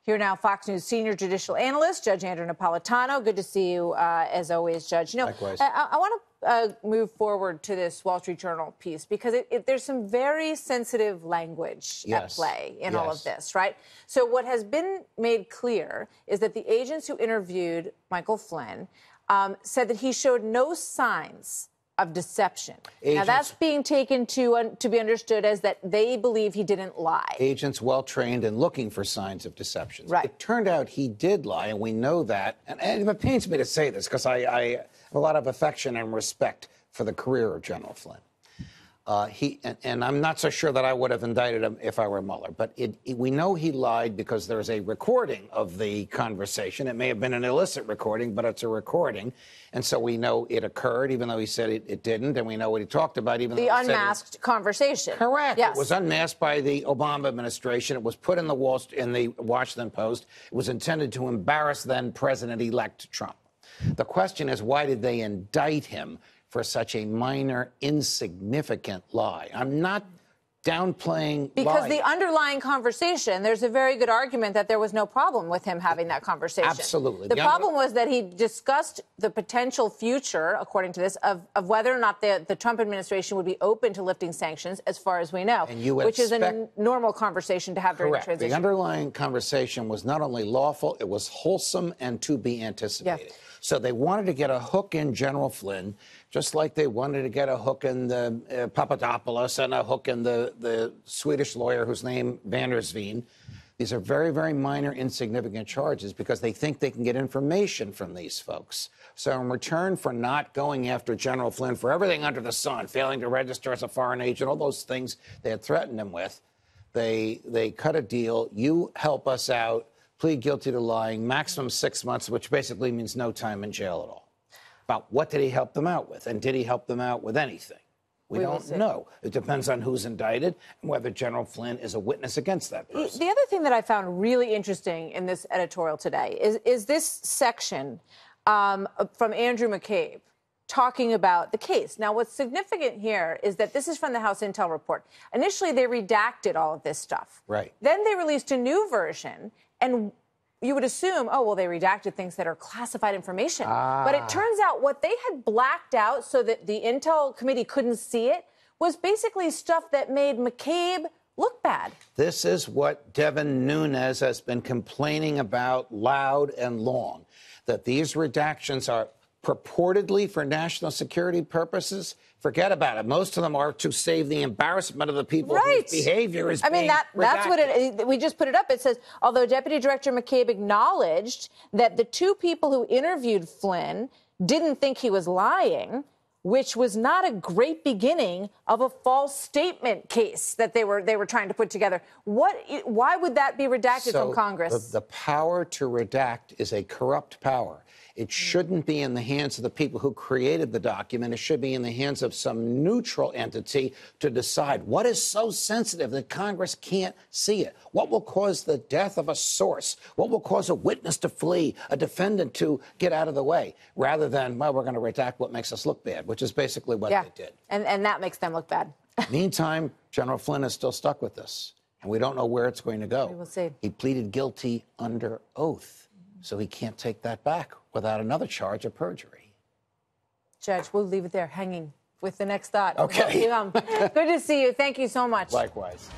Here now, Fox News senior judicial analyst, Judge Andrew Napolitano. Good to see you, as always, Judge. You know, likewise. I want to move forward to this Wall Street Journal piece because there's some very sensitive language at play in all of this, right? So what has been made clear is that the agents who interviewed Michael Flynn said that he showed no signs of deception. Now, that's being taken to be understood as that they believe he didn't lie. Agents well-trained in looking for signs of deception. Right. It turned out he did lie, and we know that. And it pains me to say this because I have a lot of affection and respect for the career of General Flynn. And I'm not so sure that I would have indicted him if I were Mueller. But we know he lied because there's a recording of the conversation. It may have been an illicit recording, but it's a recording. And so we know it occurred, even though he said it didn't. And we know what he talked about, even though he said the unmasked conversation. Correct. Yes. It was unmasked by the Obama administration. It was put in the Washington Post. It was intended to embarrass then President-elect Trump. The question is, why did they indict him for such a minor, insignificant lie? I'm not downplaying because lying. the underlying conversation, there's a very good argument that there was no problem with him having that conversation. Absolutely. The problem was that he discussed the potential future, according to this, of whether or not the Trump administration would be open to lifting sanctions, as far as we know, which is a normal conversation to have during the transition. The underlying conversation was not only lawful, it was wholesome and to be anticipated. Yeah. So they wanted to get a hook in General Flynn, just like they wanted to get a hook in the Papadopoulos and a hook in the Swedish lawyer whose name Van der Sveen. These are very, very minor, insignificant charges because they think they can get information from these folks. So in return for not going after General Flynn for everything under the sun, failing to register as a foreign agent, all those things they had threatened him with, they cut a deal. You help us out. Plead guilty to lying, maximum 6 months, which basically means no time in jail at all. About what did he help them out with? And did he help them out with anything? We don't know. It depends on who's indicted and whether General Flynn is a witness against that person. The other thing that I found really interesting in this editorial today is this section from Andrew McCabe talking about the case. Now, what's significant here is that this is from the House Intel report. Initially, they redacted all of this stuff. Right. Then they released a new version, and you would assume, oh, well, they redacted things that are classified information. But it turns out what they had blacked out so that the Intel committee couldn't see it was basically stuff that made McCabe look bad. This is what Devin Nunes has been complaining about loud and long, that these redactions are purportedly for national security purposes. Forget about it. Most of them are to save the embarrassment of the people whose behavior is being redacted. That's what we just put it up. It says, although Deputy Director McCabe acknowledged that the two people who interviewed Flynn didn't think he was lying, which was not a great beginning of a false statement case that they were trying to put together. Why would that be redacted from Congress? The power to redact is a corrupt power. It shouldn't be in the hands of the people who created the document. It should be in the hands of some neutral entity to decide what is so sensitive that Congress can't see it. What will cause the death of a source? What will cause a witness to flee, a defendant to get out of the way, rather than, well, we're going to redact what makes us look bad, which is basically what they did. And that makes them look bad. Meantime, General Flynn is still stuck with this, and we don't know where it's going to go. We will see. He pleaded guilty under oath, so he can't take that back without another charge of perjury. Judge, we'll leave it there, hanging with the next thought. Okay. Good to see you. Thank you so much. Likewise.